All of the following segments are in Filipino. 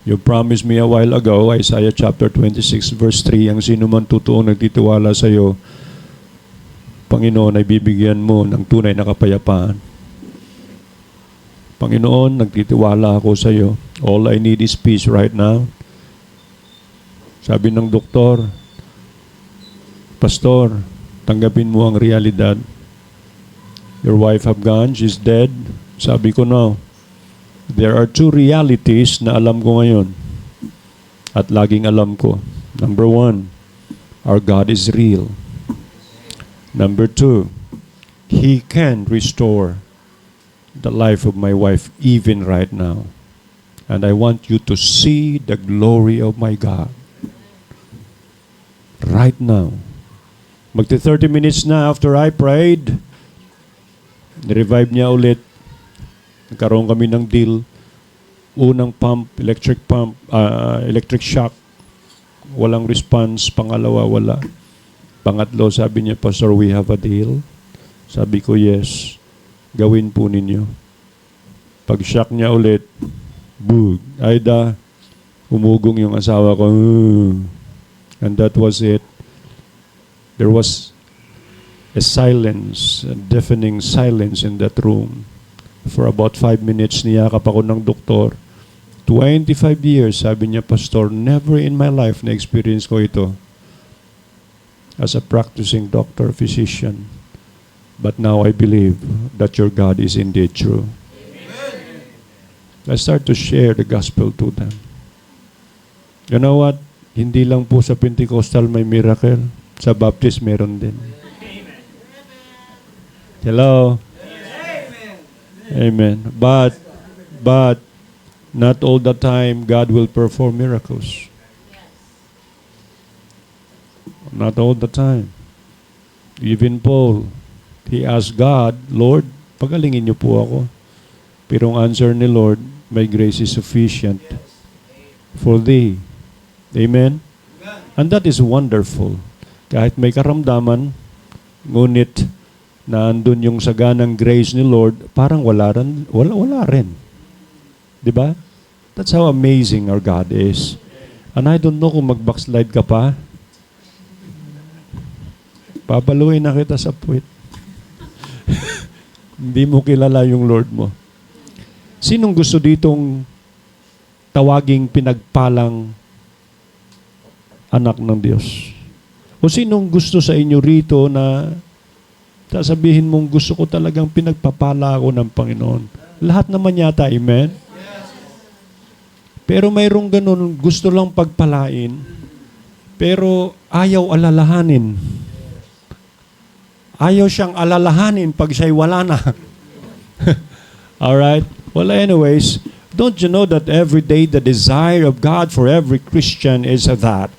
You promised me a while ago, Isaiah chapter 26 verse 3, ang sino man totoong nagtitiwala sa iyo, Panginoon, ay bibigyan mo ng tunay na kapayapaan. Panginoon, nagtitiwala ako sa iyo. All I need is peace right now. Sabi ng doktor, Pastor, tanggapin mo ang realidad. Your wife have gone, she's dead. Sabi ko, no. There are two realities na alam ko ngayon. At laging alam ko. Number one, our God is real. Number two, He can restore the life of my wife even right now. And I want you to see the glory of my God. Right now. Magti 30 minutes na after I prayed, nirevive niya ulit. Nagkaroon kami ng deal. Unang pump, electric shock. Walang response. Pangalawa, wala. Pangatlo, sabi niya, Pastor, we have a deal. Sabi ko, yes. Gawin po ninyo. Pag shock niya ulit, bug. Ayda, umugong yung asawa ko. And that was it. There was a silence, a deafening silence in that room. For about 5 minutes, niyakap ako ng doktor. 25 years, sabi niya, Pastor, never in my life na-experience ko ito as a practicing doctor, physician. But now I believe that your God is indeed true. Amen. I start to share the gospel to them. You know what? Hindi lang po sa Pentecostal may miracle. Sa Baptist meron din. Hello? Amen. But not all the time God will perform miracles. Not all the time. Even Paul, he asked God, Lord, pagalingin niyo po ako. Pero ang answer ni Lord, my grace is sufficient for thee. Amen? And that is wonderful. Kahit may karamdaman, ngunit na andun yung saganang grace ni Lord, parang wala rin. Diba? That's how amazing our God is. And I don't know kung mag-backslide ka pa. Papaluin na kita sa puwit. Hindi mo kilala yung Lord mo. Sinong gusto ditong tawaging pinagpalang anak ng Diyos? O sinong gusto sa inyo rito na sasabihin mong gusto ko talagang pinagpapala ako ng Panginoon? Lahat naman yata, amen? Pero mayroong ganun, gusto lang pagpalain, pero ayaw alalahanin. Ayaw siyang alalahanin pag siya'y wala na. Alright? Well, anyways, don't you know that every day the desire of God for every Christian is that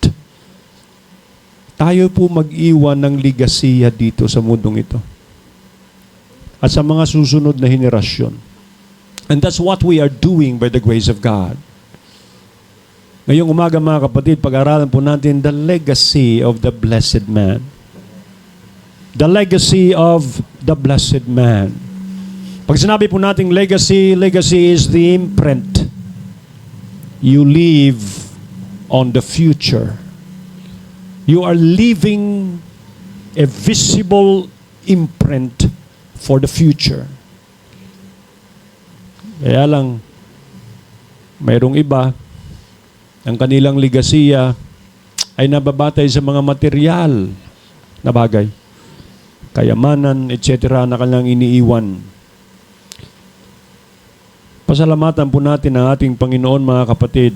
tayo po mag-iwan ng ligasiya dito sa mundong ito at sa mga susunod na henerasyon. And that's what we are doing by the grace of God. Ngayong umaga mga kapatid, pag-aralan po natin the legacy of the blessed man. The legacy of the blessed man. Pag sinabi po natin legacy, legacy is the imprint you leave on the future. You are leaving a visible imprint for the future. Kaya lang, mayroong iba, ang kanilang ligasiya ay nababatay sa mga material na bagay. Kayamanan, etc. na kanilang iniiwan. Pasalamatan po natin ang ating Panginoon, mga kapatid.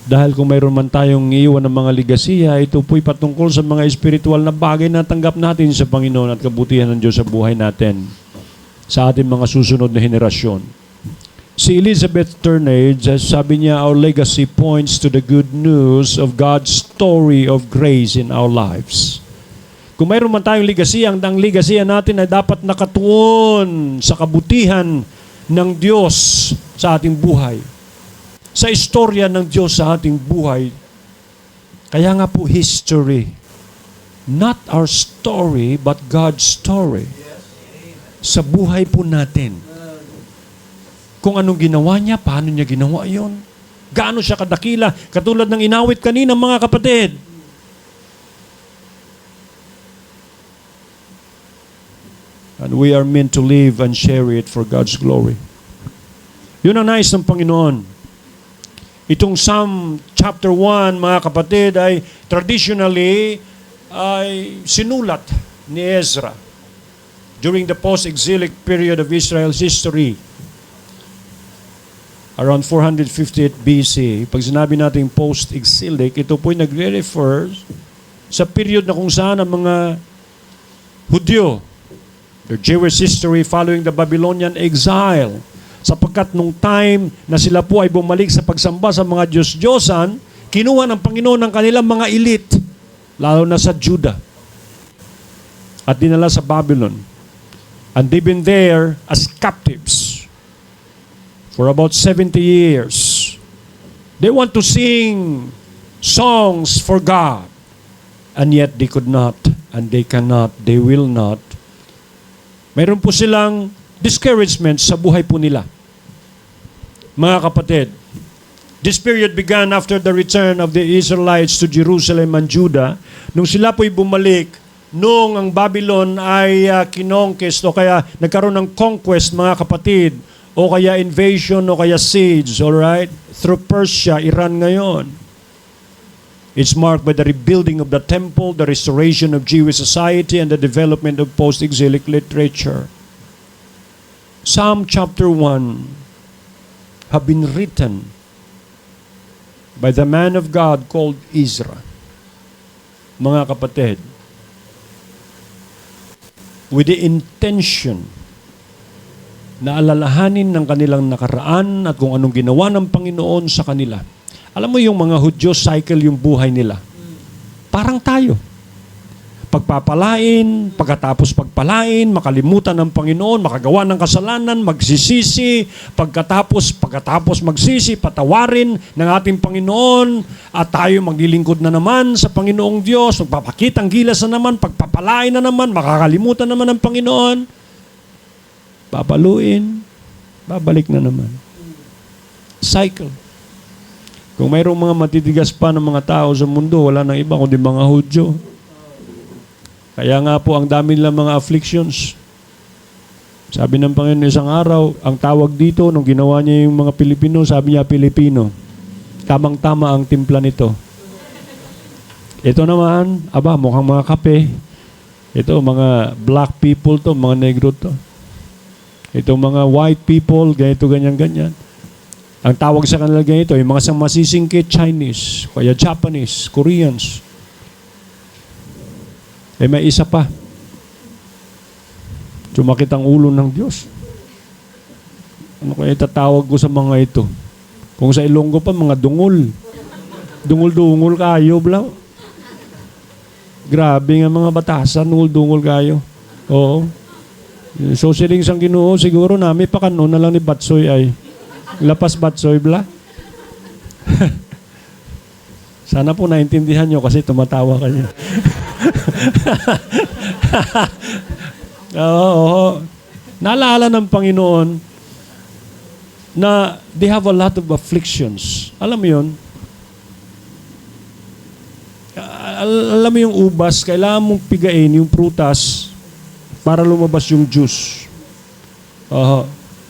Dahil kung mayroon man tayong iiwan ng mga ligasiya, ito po'y patungkol sa mga espiritual na bagay na tanggap natin sa Panginoon at kabutihan ng Diyos sa buhay natin sa ating mga susunod na henerasyon. Si Elizabeth Turnage, sabi niya, our legacy points to the good news of God's story of grace in our lives. Kung mayroon man tayong ligasiya, ang ligasiya natin ay dapat nakatuon sa kabutihan ng Diyos sa ating buhay. Sa istorya ng Diyos sa ating buhay. Kaya nga po history. Not our story, but God's story. Sa buhay po natin. Kung anong ginawa niya, paano niya ginawa yon? Gaano siya kadakila, katulad ng inawit kanina mga kapatid. And we are meant to live and share it for God's glory. Yun ang nais ng Panginoon. Itong Psalm chapter 1, mga kapatid, ay traditionally ay sinulat ni Ezra during the post-exilic period of Israel's history. Around 458 BC. Pag sinabi natin post-exilic, ito po'y nagre-refer sa period na kung saan ang mga Hudyo, the Jewish history following the Babylonian exile, sapagkat nung time na sila po ay bumalik sa pagsamba sa mga Diyos-Diyosan, kinuha ng Panginoon ng kanilang mga elite, lalo na sa Judah, at dinala sa Babylon. And they've been there as captives for about 70 years. They want to sing songs for God, and yet they could not, and they cannot, they will not. Mayroon po silang discouragement sa buhay po nila. Mga kapatid, this period began after the return of the Israelites to Jerusalem and Judah. Nung sila po'y bumalik, nung ang Babylon ay kinonquest o kaya nagkaroon ng conquest, mga kapatid, o kaya invasion o kaya siege, alright? Through Persia, Iran ngayon. It's marked by the rebuilding of the temple, the restoration of Jewish society, and the development of post-exilic literature. Psalm chapter 1 have been written by the man of God called Ezra. Mga kapatid, with the intention na alalahanin ng kanilang nakaraan at kung anong ginawa ng Panginoon sa kanila. Alam mo yung mga Hudyo, cycle yung buhay nila. Parang tayo. Pagpapalain, pagkatapos pagpalain, makalimutan ng Panginoon, makagawa ng kasalanan, magsisisi, pagkatapos magsisi, patawarin ng ating Panginoon, at tayo maglilingkod na naman sa Panginoong Diyos, magpapakitang gilas na naman, pagpapalain na naman, makakalimutan naman ng Panginoon, papaluin, babalik na naman. Cycle. Kung mayroong mga matitigas pa ng mga tao sa mundo, wala nang iba kundi mga Hudyo. Kaya nga po, ang dami nilang mga afflictions. Sabi ng Panginoon isang araw, ang tawag dito, nung ginawa niya yung mga Pilipino, sabi niya, Pilipino. Tamang-tama ang timpla nito. Ito naman, mukhang mga kape. Ito, mga black people to, mga negro to. Ito, mga white people, ganito, ganyan. Ang tawag sa kanila ganito, yung mga masisingkit Chinese, kaya Japanese, Koreans. May isa pa. Sumakit ang ulo ng Diyos. Ano kaya itatawag ko sa mga ito? Kung sa Ilonggo pa, mga dungol. Dungol-dungol kayo, blaw. Grabe nga mga batasan, dungol-dungol kayo. Oo. So siling sang Ginoo, siguro nami pakano na lang ni Batsoy ay. Lapas Batsoy, bla. Sana po naintindihan nyo kasi tumatawa kayo. Oo. Naalala ng Panginoon na they have a lot of afflictions. Alam mo yun? Alam mo yung ubas, kailangan mong pigain yung prutas para lumabas yung juice.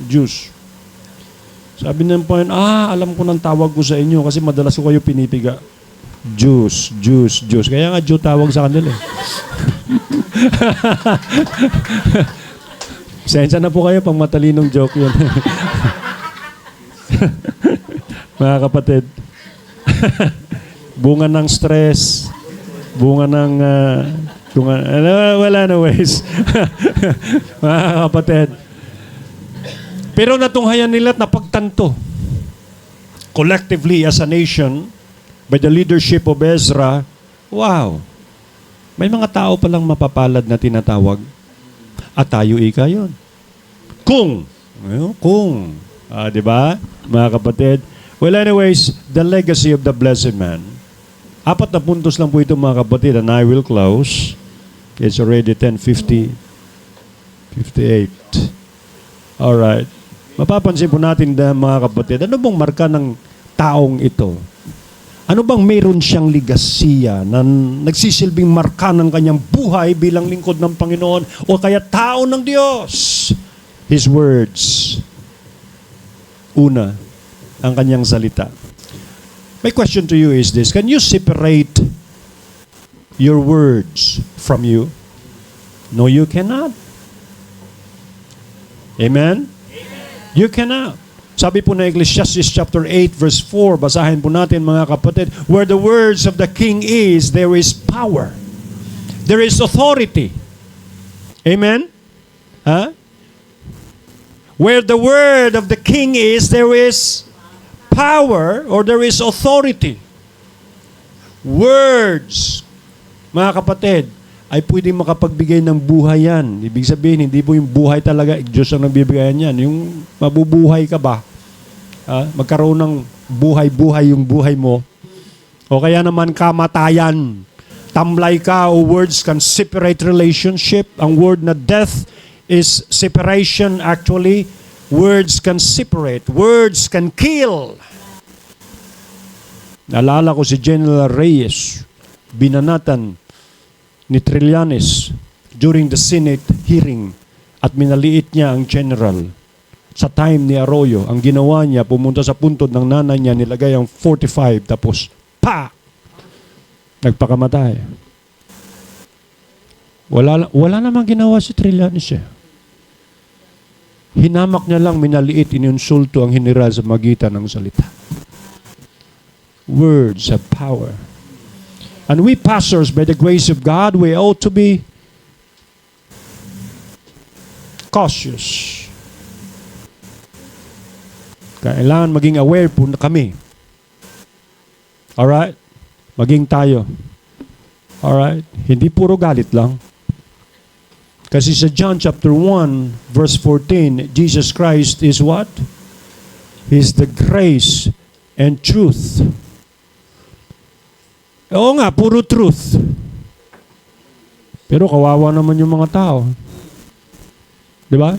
Juice. Sabi ng Panginoon, alam ko ng tawag ko sa inyo kasi madalas ko kayo pinipiga. Juice. Kaya nga Jew tawag sa kanila. Sensya na po kayo pang matalinong joke yun. Mga kapatid. Bunga ng stress. Bunga ng... wala na ways. Mga kapatid. Pero natunghayan nila at napagtanto. Collectively as a nation, by the leadership of Ezra, wow, may mga tao palang mapapalad na tinatawag. At tayo ika yun. Kung. Di ba, mga kapatid? Well, anyways, the legacy of the blessed man. 4 na puntos lang po ito, mga kapatid, and I will close. It's already 10:58. Alright. Mapapansin po natin, mga kapatid, ano bang marka ng taong ito? Ano bang mayroon siyang ligasiya na nagsisilbing marka ng kanyang buhay bilang lingkod ng Panginoon o kaya tao ng Diyos? His words. Una, ang kanyang salita. My question to you is this: can you separate your words from you? No, you cannot. Amen? You cannot. Sabi po na Ecclesiastes chapter 8 verse 4, basahin po natin mga kapatid, where the words of the king is, there is power. There is authority. Amen? Huh? Where the word of the king is, there is power or there is authority. Words, mga kapatid, ay pwedeng makapagbigay ng buhay yan. Ibig sabihin, hindi po yung buhay talaga, Diyos ang nagbibigay yan. Yung mabubuhay ka ba? Magkaroon ng buhay-buhay yung buhay mo. O kaya naman kamatayan. Tamlay ka o words can separate relationship. Ang word na death is separation actually. Words can separate. Words can kill. Naalala ko si General Reyes, binanatan ni Trillanes during the Senate hearing at minaliit niya ang general. Sa time ni Arroyo, ang ginawa niya, pumunta sa puntod ng nanay niya, nilagay ang 45, tapos, pa! Nagpakamatay. Wala namang ginawa si Trillanes eh. Hinamak niya lang, minaliit, ininsulto ang general sa magitan ng salita. Words have power. And we pastors, by the grace of God, we ought to be cautious. Kailangan maging aware po na kami. Alright? Maging tayo. Alright? Hindi puro galit lang. Kasi sa John chapter 1, verse 14, Jesus Christ is what? He's the grace and truth. Oo nga, puro truth. Pero kawawa naman yung mga tao. Di ba?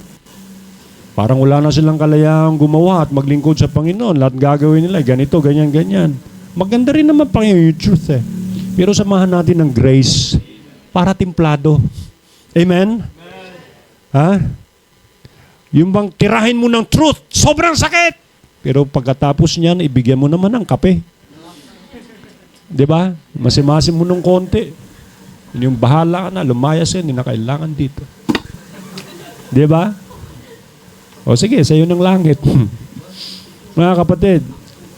Parang wala na silang kalayaang gumawa at maglingkod sa Panginoon. Lahat gagawin nila, ganito, ganyan, ganyan. Maganda rin naman Panginoon yung truth eh. Pero samahan natin ng grace para timplado. Amen? Ha? Yung bang tirahin mo ng truth, sobrang sakit. Pero pagkatapos niyan, ibigyan mo naman ng kape. Di ba? Masimasim mo ng konti. Yung bahala ka na, lumayas yan, hindi na kailangan dito. Di ba? O sige, sa iyo ng langit. Mga kapatid,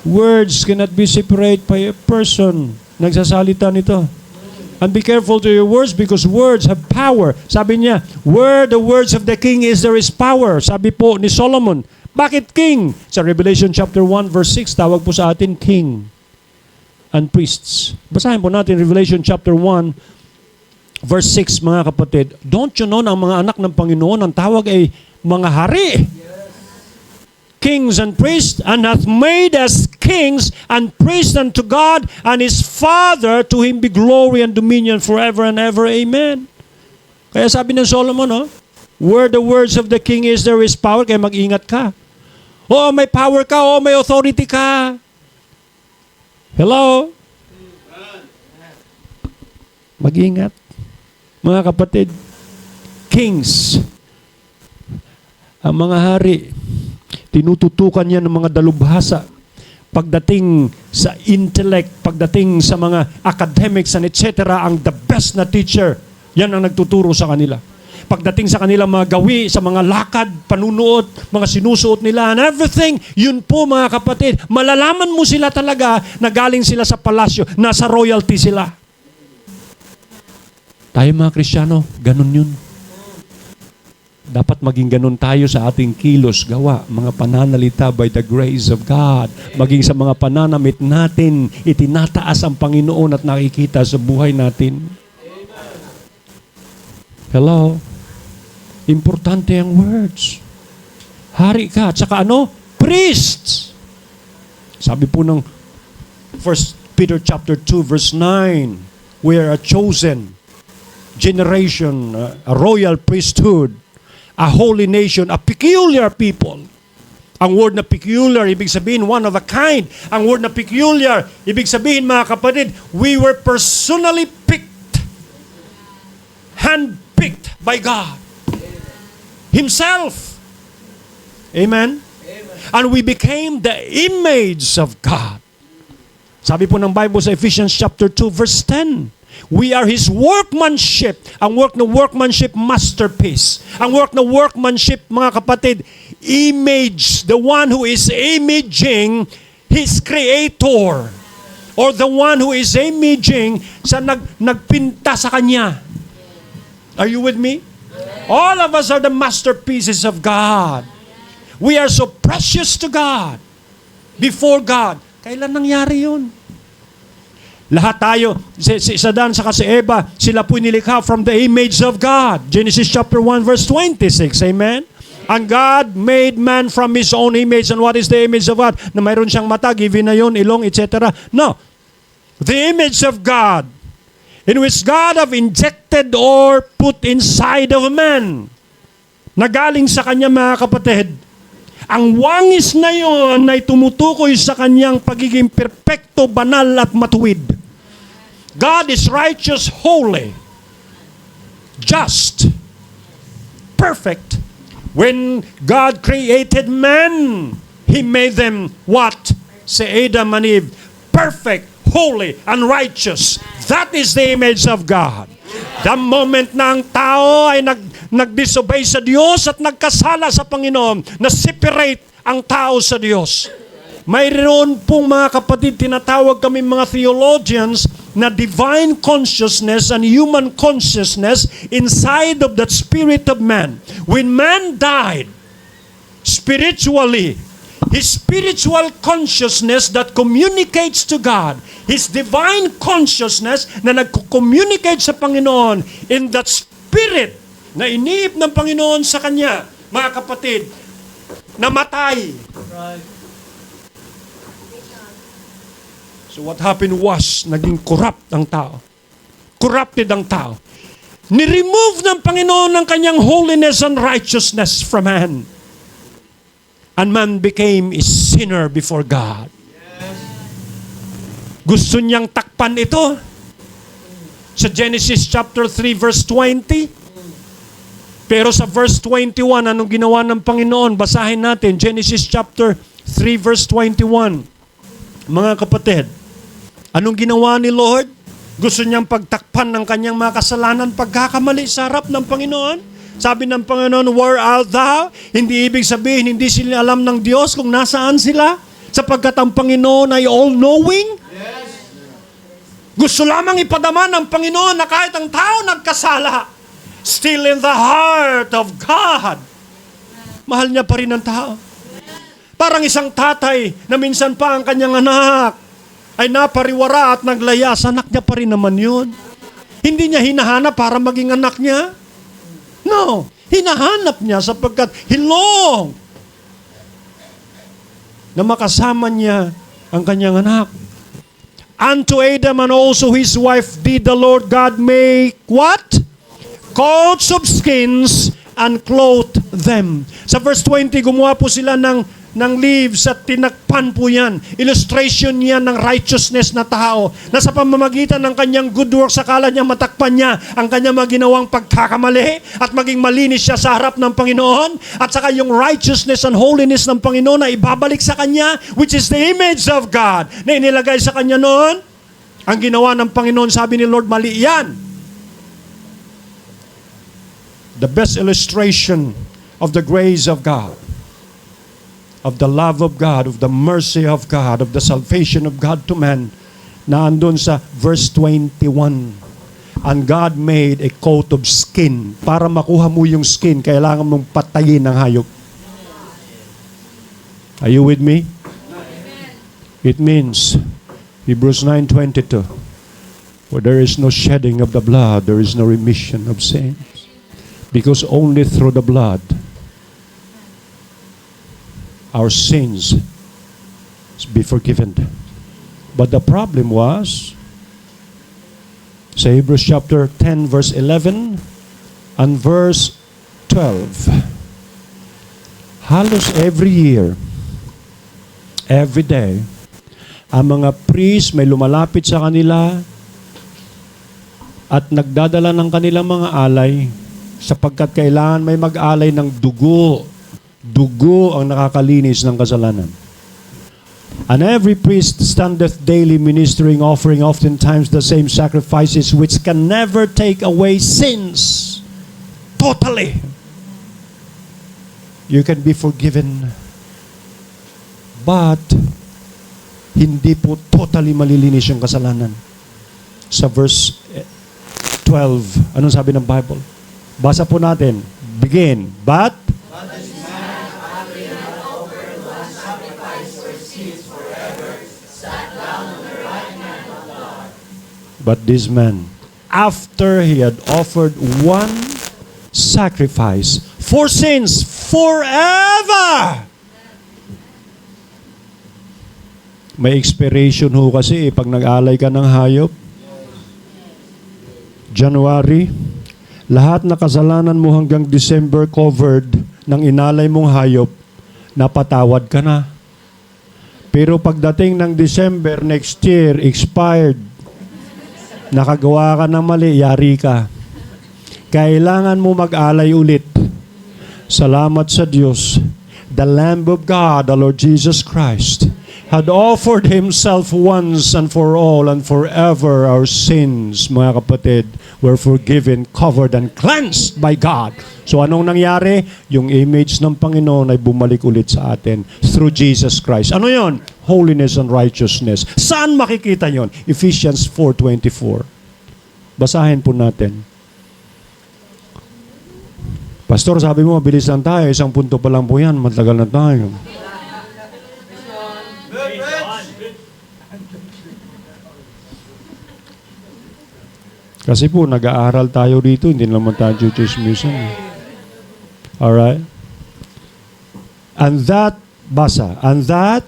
words cannot be separated by a person. Nagsasalita nito. And be careful to your words because words have power. Sabi niya, where the words of the king is, there is power. Sabi po ni Solomon, bakit king? Sa Revelation chapter 1 verse 6, tawag po sa atin king and priests. Basahin po natin Revelation chapter 1 verse 6, mga kapatid. Don't you know na ang mga anak ng Panginoon, ang tawag ay mga hari. Kings and priests, and hath made us kings and priests unto God and His Father, to Him be glory and dominion forever and ever. Amen. Kaya sabi ng Solomon, where the words of the king is, there is power. Kaya mag-ingat ka. Oh, may power ka. Oh, may authority ka. Hello? Mag-ingat. Mga kapatid, kings, ang mga hari, tinututukan niya ng mga dalubhasa. Pagdating sa intellect, pagdating sa mga academics and etc., ang the best na teacher, yan ang nagtuturo sa kanila. Pagdating sa kanila mga gawi, sa mga lakad, panunuot, mga sinusuot nila and everything, yun po mga kapatid, malalaman mo sila talaga na galing sila sa palasyo, nasa royalty sila. Tayo mga Kristiyano, ganun yun. Dapat maging ganun tayo sa ating kilos, gawa, mga pananalita by the grace of God. Maging sa mga pananamit natin, itinataas ang Panginoon at nakikita sa buhay natin. Hello? Importante ang words. Hari ka, at saka ano? Priests! Sabi po ng 1 Peter chapter 2 verse 9, we are a chosen generation, a royal priesthood, a holy nation, a peculiar people, Ang word na peculiar, ibig sabihin one of a kind. Ang word na peculiar, ibig sabihin mga kapatid, we were personally picked, hand-picked by God Himself. Amen? And we became the image of God. Sabi po ng Bible sa Ephesians chapter 2 verse 10, we are His workmanship. Ang work na workmanship, masterpiece. Ang work na workmanship, mga kapatid, image. The one who is imaging His Creator. Or the one who is imaging sa nagpinta sa Kanya. Are you with me? All of us are the masterpieces of God. We are so precious to God. Before God. Kailan nangyari yun? Lahat tayo, si Adan saka si Eva, sila po nilikha from the image of God. Genesis chapter 1 verse 26. Amen? And God made man from His own image. And what is the image of God? Na mayroon siyang mata, given na yun, ilong, etc. No. The image of God, in which God have injected or put inside of man, na galing sa Kanya, mga kapatid, ang wangis na yon ay tumutukoy sa Kanyang pagiging perpekto, banal at matuwid. God is righteous, holy, just, perfect. When God created man, He made them what? Say Adam and Eve, perfect, holy, and righteous. That is the image of God. The moment na ang tao ay nag-disobey sa Diyos at nagkasala sa Panginoon, na-separate ang tao sa Diyos. Mayroon pong mga kapatid, tinatawag kami mga theologians na divine consciousness and human consciousness inside of that spirit of man. When man died, spiritually, his spiritual consciousness that communicates to God, his divine consciousness na nag-communicate sa Panginoon in that spirit na iniip ng Panginoon sa kanya, mga kapatid, namatay. So what happened was, naging corrupt ang tao. Corrupted ang tao. Ni-remove ng Panginoon ng kanyang holiness and righteousness from man. And man became a sinner before God. Gusto niyang takpan ito. Sa Genesis chapter 3 verse 20. Pero sa verse 21, anong ginawa ng Panginoon? Basahin natin. Genesis chapter 3 verse 21. Mga kapatid, anong ginawa ni Lord? Gusto niyang pagtakpan ng kanyang mga kasalanan, pagkakamali sa harap ng Panginoon? Sabi ng Panginoon, where art thou? Hindi ibig sabihin, hindi sila alam ng Diyos kung nasaan sila. Sapagkat ang Panginoon ay all-knowing. Yes. Gusto lamang ipadama ng Panginoon na kahit ang tao nagkasala, still in the heart of God, mahal niya pa rin ang tao. Parang isang tatay na minsan pa ang kanyang anak ay napariwara at naglaya, anak niya pa rin naman yun. Hindi niya hinahanap para maging anak niya. No, hinahanap niya sapagkat he longed na makasama niya ang kanyang anak. Unto Adam and also his wife did the Lord God make what? Coats of skins and clothed them. Sa verse 20, gumawa po sila ng leaves at tinakpan po yan. Illustration yan ng righteousness na tao na sa pamamagitan ng kanyang good works, akala niya matakpan niya ang kanyang maginawang pagkakamali at maging malinis siya sa harap ng Panginoon at saka yung righteousness and holiness ng Panginoon na ibabalik sa kanya, which is the image of God na inilagay sa kanya noon. Ang ginawa ng Panginoon, sabi ni Lord, mali yan. The best illustration of the grace of God, of the love of God, of the mercy of God, of the salvation of God to man, na andun sa verse 21. And God made a coat of skin. Para makuha mo yung skin, kailangan mong patayin ng hayop. Are you with me? It means, Hebrews 9:22, where there is no shedding of the blood, there is no remission of sins. Because only through the blood, our sins be forgiven. But the problem was, sa Hebrews chapter 10 verse 11 and verse 12, halos every year, Every day, ang mga priest may lumalapit sa kanila at nagdadala ng kanilang mga alay sapagkat kailangan may mag-alay ng dugo. Dugo ang nakakalinis ng kasalanan. And every priest standeth daily ministering, offering oftentimes the same sacrifices which can never take away sins. Totally. You can be forgiven. But, hindi po totally malilinis yung kasalanan. Sa verse 12, anong sabi ng Bible? Basa po natin. Begin. But this man, after he had offered one sacrifice for sins forever, sat down on the right hand of God. But this man, after he had offered one sacrifice for sins forever. May expiration ho kasi pag nag-alay ka ng hayop. January, lahat na kasalanan mo hanggang December covered ng inalay mong hayop, napatawad ka na. Pero pagdating ng December next year, expired, nakagawa ka ng mali, yari ka. Kailangan mo mag-alay ulit. Salamat sa Diyos. The Lamb of God, the Lord Jesus Christ, had offered Himself once and for all and forever. Our sins, mga kapatid, were forgiven, covered, and cleansed by God. So anong nangyari? Yung image ng Panginoon ay bumalik ulit sa atin through Jesus Christ. Ano yon? Holiness and righteousness. Saan makikita yon? Ephesians 4:24. Basahin po natin. Pastor, sabi mo, mabilis lang tayo. Isang punto pa lang po yan. Matagal na tayo. Kasi po, nag-aaral tayo dito. Hindi naman tayo chismisan. Alright? And that, basa, and that,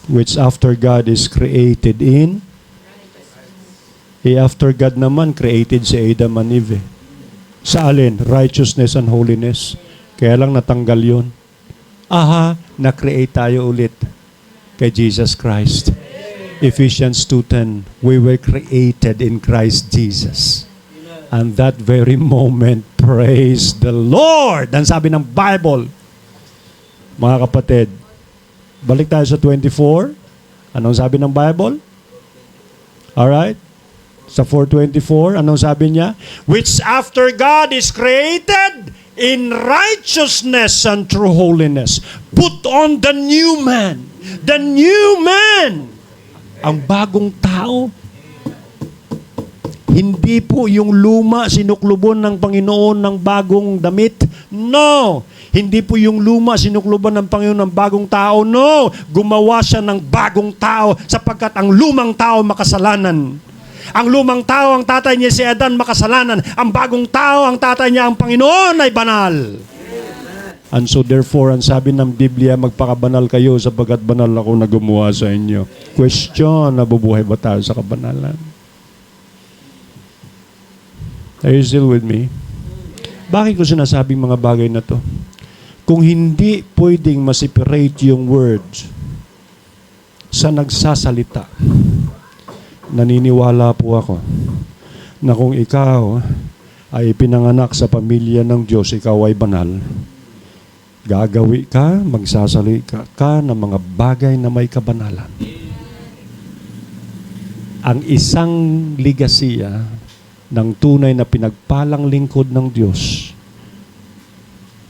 which after God is created in, after God naman, created si Adam and Eve. Sa alin? Righteousness and holiness. Kaya lang natanggal yun. Aha, na-create tayo ulit kay Jesus Christ. Ephesians 2:10, we were created in Christ Jesus. And that very moment, praise the Lord. Ang sabi ng Bible, mga kapatid, balik tayo sa 24. Anong sabi ng Bible? Alright? Sa 4:24, anong sabi niya? Which after God is created in righteousness and true holiness, put on the new man. The new man. Ang bagong tao. Hindi po yung luma sinuklubon ng Panginoon ng bagong damit. No. Hindi po yung luma sinukluban ng Panginoon ng bagong tao. No. Gumawa siya ng bagong tao sapagkat ang lumang tao makasalanan. Ang lumang tao, ang tatay niya si Adan, makasalanan. Ang bagong tao, ang tatay niya, ang Panginoon ay banal. And so therefore, ang sabi ng Biblia, magpakabanal kayo sapagkat banal ako na gumawa sa inyo. Question, nabubuhay ba tayo sa kabanalan? Are you still with me? Bakit ko sinasabing mga bagay na to? Kung hindi pwedeng ma-separate yung words sa nagsasalita, naniniwala po ako na kung ikaw ay pinanganak sa pamilya ng Diyos, ikaw ay banal. Gagawi ka, magsasalita ka ng mga bagay na may kabanalan. Ang isang ligasiya ng tunay na pinagpalang lingkod ng Diyos,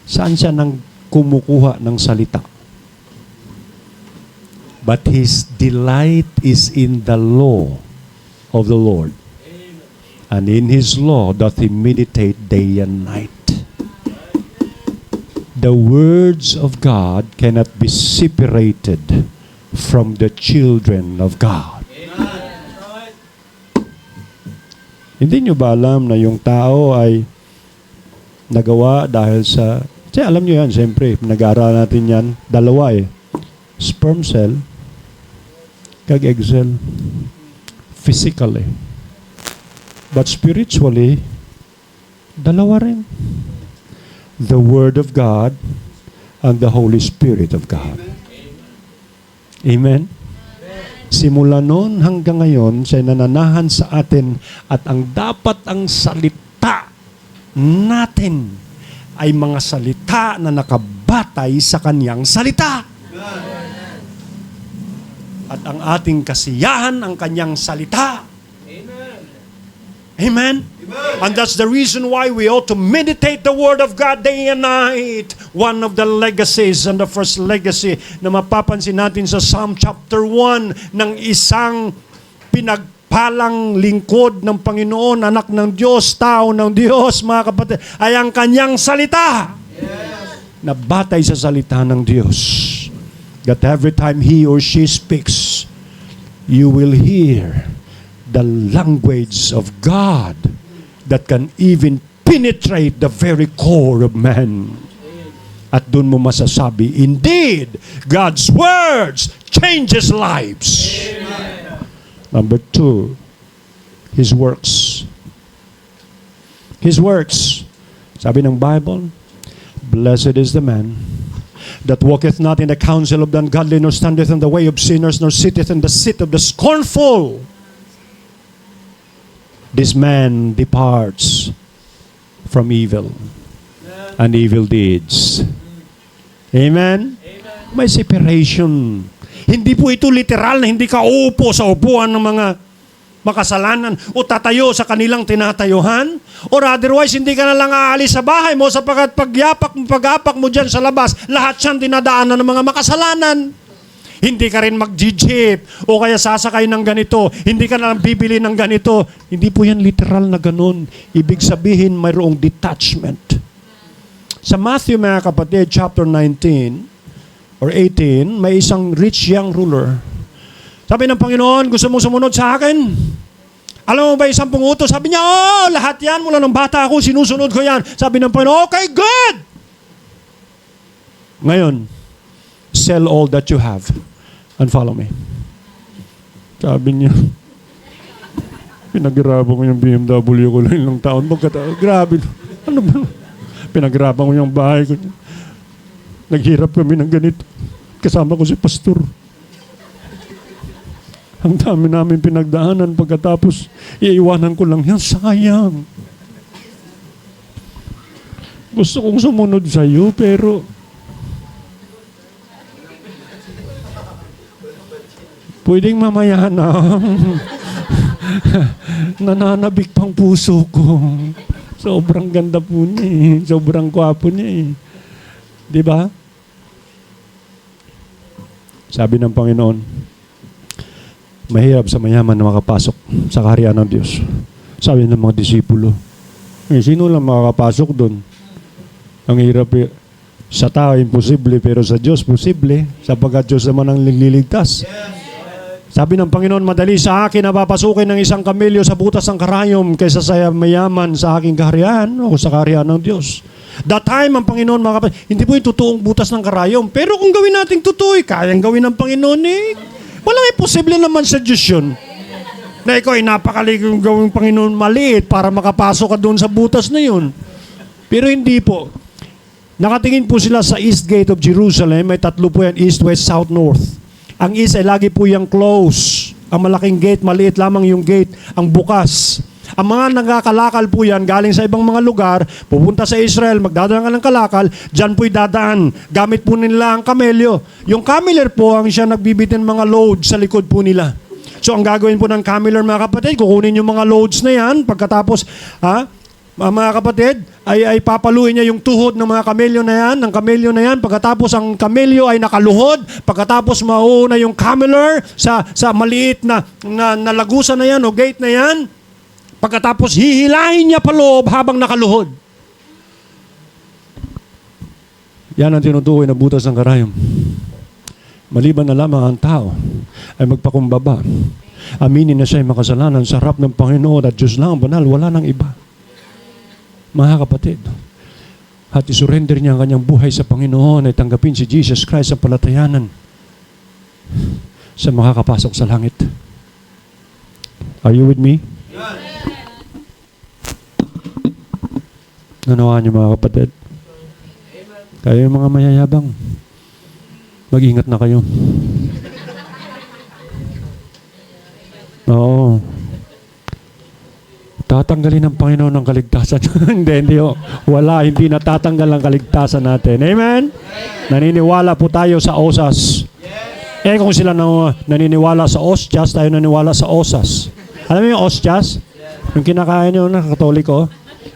saan siya nang kumukuha ng salita? But his delight is in the law of the Lord. And in his law doth he meditate day and night. The words of God cannot be separated from the children of God. Hindi nyo ba alam na yung tao ay nagawa dahil sa... alam nyo yan, siyempre, nag-aaral natin yan, dalawa sperm cell, kag egg cell. Physically. But spiritually, Dalawa rin. The Word of God and the Holy Spirit of God. Amen? Simula noon hanggang ngayon, siya nananahan sa atin at ang dapat ang salita natin ay mga salita na nakabatay sa kanyang salita. At ang ating kasiyahan ang kanyang salita. Amen? And that's the reason why we ought to meditate the Word of God day and night. One of the legacies and the first legacy na mapapansin natin sa Psalm chapter 1 ng isang pinagpalang lingkod ng Panginoon, anak ng Diyos, tao ng Diyos, mga kapatid, ay ang kanyang salita. Na batay sa salita ng Diyos. That every time he or she speaks, you will hear the language of God that can even penetrate the very core of man. At doon mo masasabi, indeed, God's words changes lives. Number 2, His works. His works. Sabi ng Bible, blessed is the man that walketh not in the counsel of the ungodly, nor standeth in the way of sinners, nor sitteth in the seat of the scornful. This man departs from evil and evil deeds. Amen? May separation. Hindi po ito literal na hindi ka uupo sa upuan ng mga makasalanan o tatayo sa kanilang tinatayuhan, or otherwise hindi ka na lang aalis sa bahay mo sapagkat pag-apak mo dyan sa labas, lahat siyang dinadaanan ng mga makasalanan. Hindi ka rin mag-jeep o kaya sasakay ng ganito. Hindi ka na lang bibili ng ganito. Hindi po yan literal na ganun. Ibig sabihin, mayroong detachment. Sa Matthew, mga kapatid, chapter 19 or 18, may isang rich young ruler. Sabi ng Panginoon, gusto mong sumunod sa akin? Alam mo ba isang utos? Sabi niya, lahat yan, mula ng bata ako, sinusunod ko yan. Sabi ng Panginoon, okay, good! Ngayon, sell all that you have and follow me. Sabi niya, pinaghirapan ko yung BMW ko lang ilang taon. Grabe. Ano ba? Pinaghirapan ko yung bahay ko. Naghirap kami ng ganito. Kasama ko si pastor. Ang dami namin pinagdaanan pagkatapos iiwanan ko lang yan. Sayang. Gusto kong sumunod sa iyo pero pwedeng mamaya na. Nananabik pang puso ko. Sobrang ganda po niya eh. Sobrang gwapo niya eh. Di ba? Sabi ng Panginoon, mahirap sa mayaman na makapasok sa kaharian ng Diyos. Sabi ng mga disipulo, sino lang makakapasok doon? Ang hirap eh. Sa tao, imposible, pero sa Diyos, posible. Sapagkat Diyos naman ang liligtas. Sabi ng Panginoon, madali sa akin na papasukin ng isang kamelyo sa butas ng karayom kaysa sa mayaman sa aking kaharian o sa kaharian ng Diyos. That time, ang Panginoon, hindi po yung totoong butas ng karayom. Pero kung gawin natin totoo, kayang gawin ng Panginoon eh. Walang imposible naman sa Diyos yun. Na ikaw ay napakaligong gawing Panginoon maliit para makapasok ka doon sa butas na yun. Pero hindi po. Nakatingin po sila sa East Gate of Jerusalem. May tatlo po yan, East, West, South, North. Ang east ay lagi po yung close. Ang malaking gate, maliit lamang yung gate, ang bukas. Ang mga nagkakalakal po yan, galing sa ibang mga lugar, pupunta sa Israel, magdadaan ng kalakal, dyan po'y dadaan. Gamit po nila ang kamelyo. Yung cameler po, ang siya nagbibitin mga load sa likod po nila. So ang gagawin po ng cameler, mga kapatid, kukunin yung mga loads na yan, pagkatapos, mga kapatid, ay papaluin niya yung tuhod ng mga kamelyo na yan, ng kamelyo na yan, pagkatapos ang kamelyo ay nakaluhod, pagkatapos mauna yung cameler sa maliit na lagusan na yan o gate na yan, pagkatapos hihilahin niya pa loob habang nakaluhod. Yan ang tinutukoy na butas ng karayom. Maliban na lamang ang tao ay magpakumbaba. Aminin na siya ay makasalanan sa harap ng Panginoon at Diyos lang ang banal, wala nang iba. Mga kapatid, at isurrender niya ang kanyang buhay sa Panginoon ay tanggapin si Jesus Christ ang palatayanan sa makakapasok sa langit. Are you with me? Nanawaan niyo mga kapatid. Kayo yung mga mayayabang. Mag-ingat na kayo. Oo. Tatanggalin ng Panginoon ng kaligtasan. hindi. Wala, hindi natatanggal ang kaligtasan natin. Amen? Naniniwala po tayo sa osas. Kung sila naniniwala sa ostias, tayo naniniwala sa osas. Alam mo yung ostias? Yung kinakain nyo na Katoliko,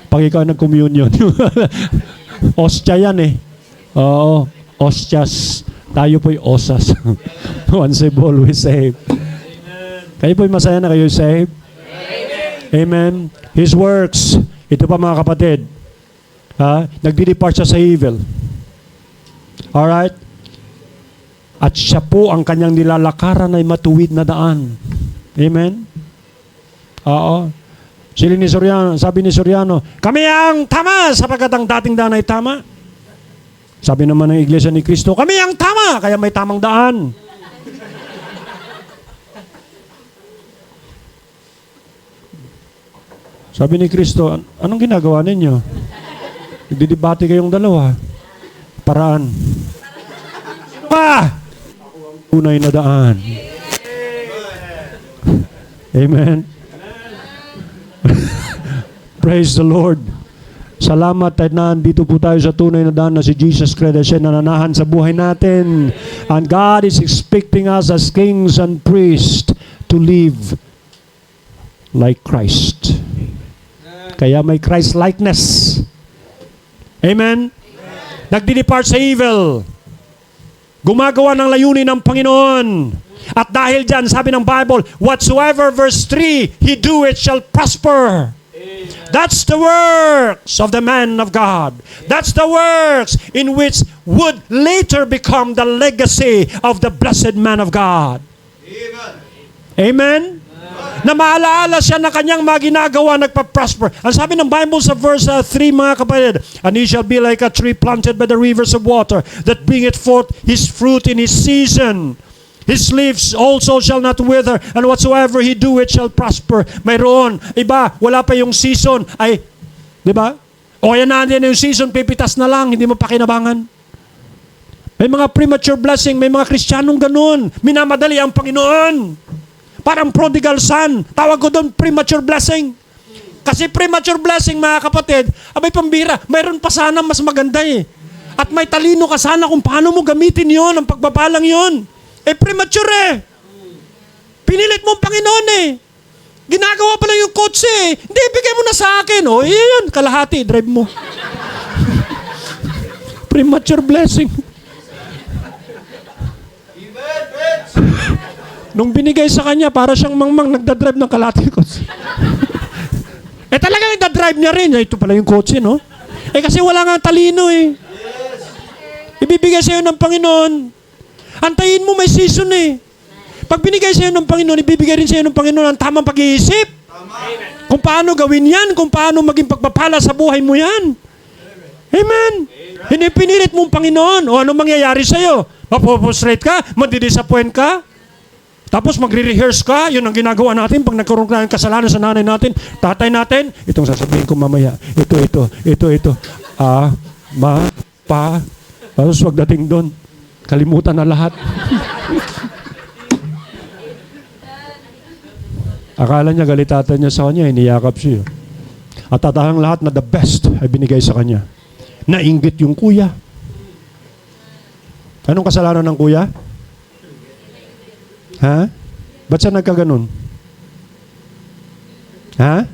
pag ikaw nag-communion. Ostia yan eh. Oo, ostias. Tayo po'y osas. Once saved, always saved. Kayo po'y masaya na kayo saved? Amen. His works. Ito pa mga kapatid. Nagdi-depart siya sa evil. Alright? At siya po ang kanyang nilalakaran ay matuwid na daan. Amen? Oo. Sabi ni Soriano, kami ang tama sapagkat ang dating daan ay tama. Sabi naman ng Iglesia ni Cristo, kami ang tama kaya may tamang daan. Sabi ni Cristo, anong ginagawa ninyo? Nagdidebate kayong dalawa. Paraan. Tunay na daan. Amen. Praise the Lord. Salamat at nandito po tayo sa tunay na daan na si Jesus Christ siya nananahan sa buhay natin. And God is expecting us as kings and priests to live like Christ. Kaya may Christ-likeness. Amen? Nagdi-depart sa evil. Gumagawa ng layunin ng Panginoon. At dahil dyan, sabi ng Bible, whatsoever, verse 3, he do it shall prosper. That's the works of the man of God. That's the works in which would later become the legacy of the blessed man of God. Amen? Na maalaala siya na kanyang mga ginagawa nagpa-prosper. Ang sabi ng Bible sa verse 3 mga kapatid, and he shall be like a tree planted by the rivers of water that bringeth forth his fruit in his season. His leaves also shall not wither, and whatsoever he do it shall prosper. Mayroon, iba, wala pa yung season, ay, di ba? O yan natin yung season, pipitas na lang, hindi mo pakinabangan. May mga premature blessing, may mga Kristiyanong ganun. Minamadali ang Panginoon. Parang prodigal son. Tawag ko doon, premature blessing. Kasi premature blessing, mga kapatid, abay pambira, mayroon pa sana mas maganda eh. At may talino ka sana kung paano mo gamitin yon, ang pagpapalang yon. Premature eh. Pinilit mo ang Panginoon eh. Ginagawa pa lang yung coach eh. Hindi, bigay mo na sa akin. O, yun, kalahati, drive mo. Premature blessing. Nung binigay sa kanya, para siyang mangmang nagdadrive ng kalahati coach. Talagang nagdadrive niya rin. Ito pala yung coach eh, no? Kasi wala nga talino eh. Ibibigay sa'yo ng Panginoon. Antayin mo, may season eh. Pag binigay sa'yo ng Panginoon, ibibigay rin sa'yo ng Panginoon ang tamang pag-iisip. Kung paano gawin yan, kung paano maging pagpapala sa buhay mo yan. Amen. Hindi pinilit mong Panginoon. O ano mangyayari sa'yo? Mapopostrate ka? Madidisappoint ka? Tapos magre-rehearse ka? Yun ang ginagawa natin pag nagkaroon ka ng kasalanan sa nanay natin, tatay natin. Itong sasabihin ko mamaya. Ito. Tapos pagdating doon, kalimutan na lahat. Akala niya galitatan niya sa kanya, iniyakap siya. At tatahang lahat na the best ay binigay sa kanya. Nainggit yung kuya. Anong kasalanan ng kuya? Ha? Ba't siya nagkaganon? Ha?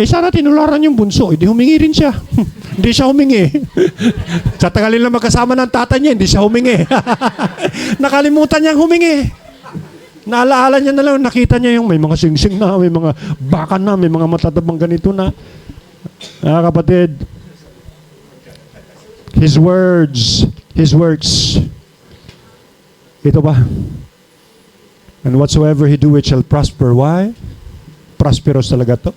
Sana tinularan yung bunso. Hindi humingi rin siya. Hindi siya humingi. Sa tagalin lang magkasama ng tatay niya, hindi siya humingi. Nakalimutan niyang humingi. Naalaala niya na lang, nakita niya yung may mga singsing na, may mga baka na, may mga matatabang ganito na. Kapatid, His words, His works. Ito ba? And whatsoever he do, it shall prosper. Why? Prosperous talaga to.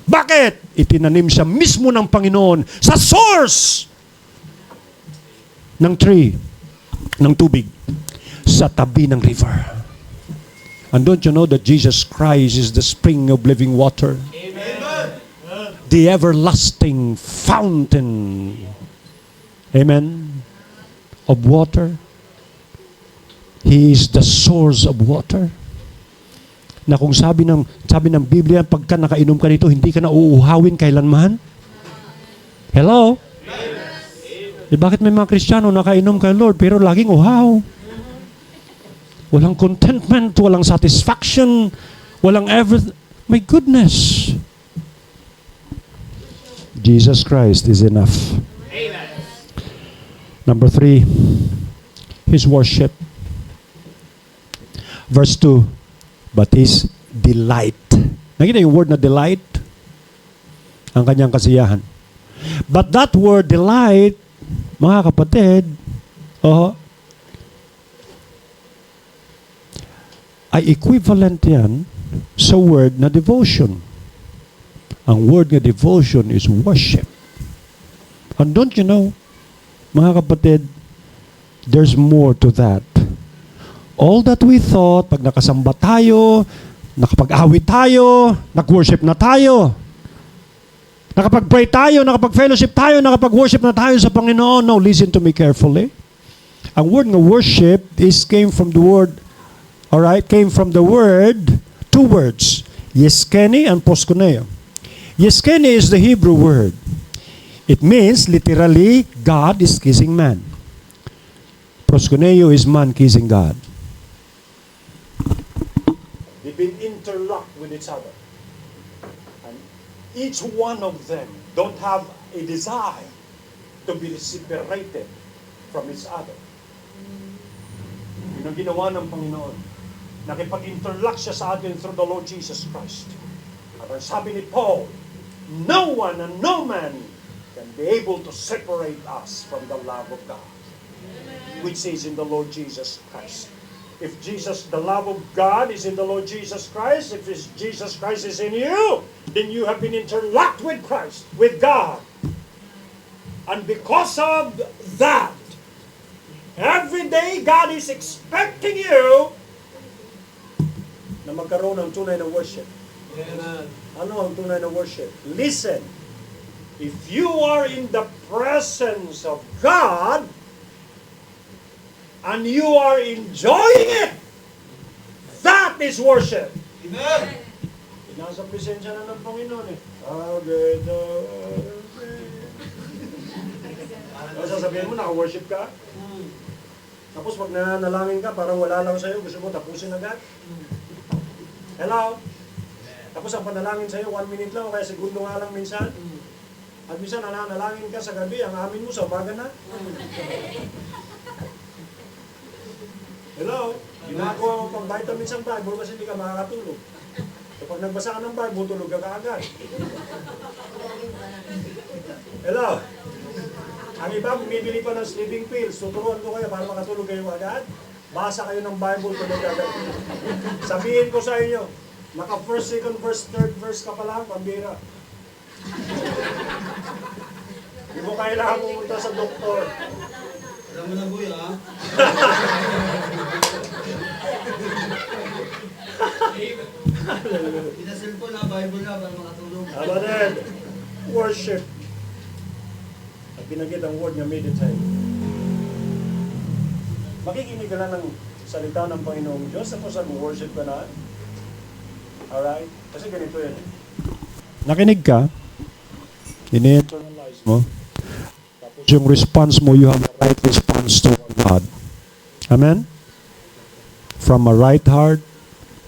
Bakit? Itinanim siya mismo ng Panginoon sa source ng tree, ng tubig, sa tabi ng river. And don't you know that Jesus Christ is the spring of living water? Amen. the everlasting fountain. Amen? Of water. He is the source of water. Na kung sabi ng Biblia, pagka nakainom ka nito, hindi ka na uuhawin kailanman. Hello? Bakit may mga Kristiyano nakainom kay Lord pero laging uhaw? Walang contentment, walang satisfaction, walang everything. My goodness. Jesus Christ is enough. Amen. Number 3, His worship. Verse 2, but His delight. Nakita yung word na delight? Ang kanyang kasiyahan. But that word delight, mga kapatid, ay equivalent yan sa word na devotion. Ang word na devotion is worship. And don't you know, mga kapatid, there's more to that. All that we thought, pag nakasamba tayo, nakapag-awit tayo, nag-worship na tayo, nakapag-pray tayo, nakapag-fellowship tayo, nakapag-worship na tayo sa Panginoon. Now, listen to me carefully. Ang word ng worship came from the word, came from the word, 2 words, yeskeni and poskuneo. Yeskeni is the Hebrew word. It means, literally, God is kissing man. Proskuneo is man kissing God. They've been interlocked with each other. And each one of them don't have a desire to be separated from each other. Yun ang ginawa ng Panginoon. Nakipag-interlock siya sa atin through the Lord Jesus Christ. At ang sabi ni Paul, no one and no man can be able to separate us from the love of God, which is in the Lord Jesus Christ. If the love of God is in the Lord Jesus Christ, if Jesus Christ is in you, then you have been interlocked with Christ, with God. And because of that, every day God is expecting you na magkaroon ng tunay na worship. Amen. Ano ang tunay na worship? Listen, if you are in the presence of God, and you are enjoying it, that is worship. Amen. Nasa presensya na ng Panginoon eh. Okay. Ano sasabihin mo, naka-worship ka? Tapos pag nanalangin ka, parang wala lang sa'yo, gusto mo tapusin agad? Hello? Tapos ang panalangin sa'yo, 1 minute lang o kaya segundo nga lang minsan. At minsan nanalangin ka sa gabi, ang amin mo sa umaga na. Hello? Ginagawa mo pang vitamins ang Bible kasi hindi ka makakatulog. Kapag nagbasa ka ng Bible, tulog ka kaagad. Hello? Ang iba, bumibili pa ng sleeping pills. Tuturuan ko kayo para makatulog kayo agad. Basa kayo ng Bible, tulog agad. Sabihin ko sa inyo, naka first, second verse, third verse ka pa lang, pambira. Hindi mo kailangan pumunta sa doktor. Alam mo na boy, ha? Pinaselfon na, Bible na para makatulog. Tama din. Worship. At binagit ang word nga meditate. Makikinig ka lang ng salita ng Panginoong Diyos, tapos mag-worship ka na. Alright? Kasi ganito yan. Nakinig ka, ini-internalize mo, tapos yung response mo, you have a right response to God. Amen? From a right heart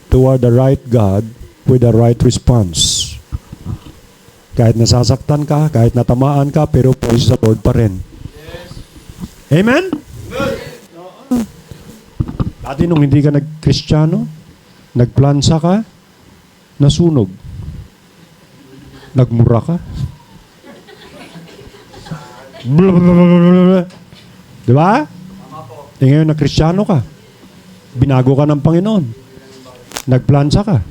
toward the right God with a right response. Kahit nasasaktan ka, kahit natamaan ka, pero praise the Lord pa rin. Amen? Dati nung hindi ka nag-Kristiyano, nagplansa ka, nasunog. Nagmura ka. Di ba? E ngayon na-Kristiyano ka. Binago ka ng Panginoon. Nagplansa ka.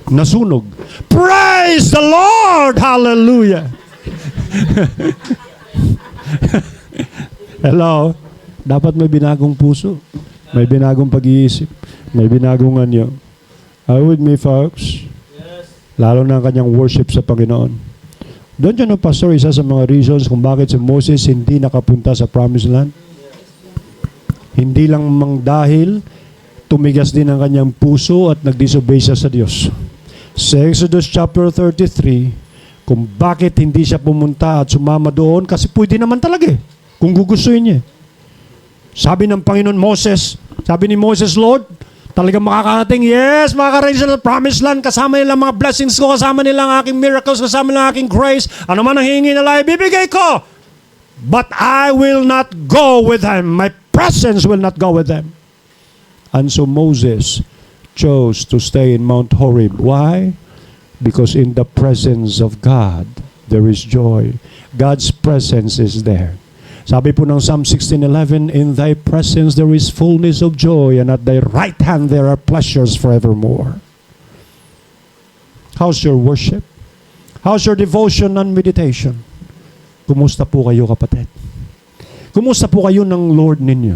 Nasunog. Praise the Lord! Hallelujah! Hello? Dapat may binagong puso. May binagong pag-iisip. May binagong anyo. Are you with me, folks? Yes. Lalo na ang kanyang worship sa Panginoon. Don't you know, Pastor, isa sa mga reasons kung bakit si Moses hindi nakapunta sa Promised Land? Hindi lang dahil tumigas din ang kanyang puso at nag-disobey siya sa Diyos. Sa Exodus chapter 33, kung bakit hindi siya pumunta at sumama doon, kasi pwede naman talaga kung gugustuhin niya. Sabi ng Panginoon sabi ni Moses, Lord, talagang makakarating, yes, makakarating sila sa Promised Land, kasama nila mga blessings ko, kasama nila ang aking miracles, kasama nila ang aking grace, ano man ang hihingi nila, ibibigay ko. But I will not go with them. My presence will not go with them. And so Moses chose to stay in Mount Horeb. Why? Because in the presence of God, there is joy. God's presence is there. Sabi po ng Psalm 16:11, in thy presence there is fullness of joy, and at thy right hand there are pleasures forevermore. How's your worship? How's your devotion and meditation? Kumusta po kayo, kapatid? Kumusta po kayo ng Lord ninyo?